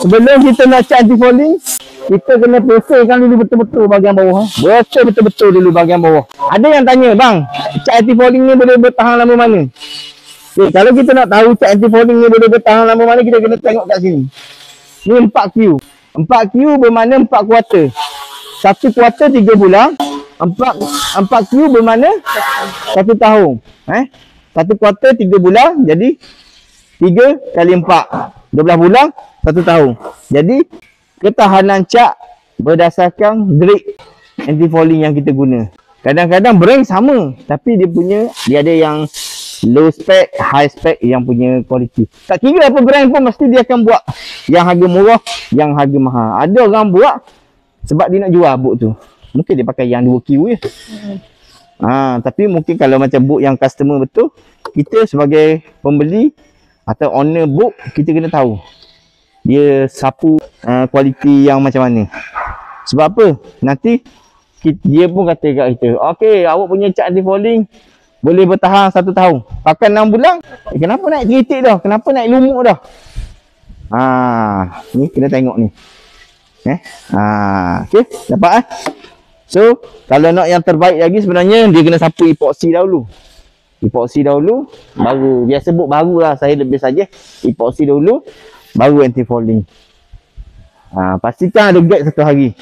Sebelum kita nak cat anti-fouling, kita kena bersihkan dulu betul-betul bahagian bawah. Betul-betul dulu bahagian bawah. Ada yang tanya, bang, cat anti-fouling ni boleh bertahan lama mana? Okay, kalau kita nak tahu cat anti-fouling ni boleh bertahan lama mana, kita kena tengok kat sini. Ni 4Q. 4Q bermakna 4 kuarter. 1 kuarter 3 bulan. 4Q bermakna 1 tahun. 1 kuarter 3 bulan, jadi 3 kali 4. 12 bulan, 1 tahun. Jadi, ketahanan cat berdasarkan grade anti-fouling yang kita guna. Kadang-kadang brand sama, tapi dia ada yang low spec, high spec yang punya kualiti. Tak kira apa brand pun mesti dia akan buat yang harga murah, yang harga mahal. Ada orang buat sebab dia nak jual boot tu. Mungkin dia pakai yang 2Q je. Tapi mungkin kalau macam boot yang customer betul, kita sebagai pembeli atau owner boot, kita kena tahu dia sapu kualiti yang macam mana. Sebab apa? Nanti dia pun kata kat kita, okey, awak punya cat anti-fouling boleh bertahan 1 tahun. Pakai 6 bulan, kenapa naik kritik dah? Kenapa naik lumuk dah? Ni kena tengok ni. Okey, dapat So, kalau nak yang terbaik lagi sebenarnya, dia kena sapu epoxy dahulu. Epoxy dahulu, baru. Biasa boot baru lah, saya lebih saja. Epoxy dahulu, baru anti-fouling. Pastikan ada gap 1 hari.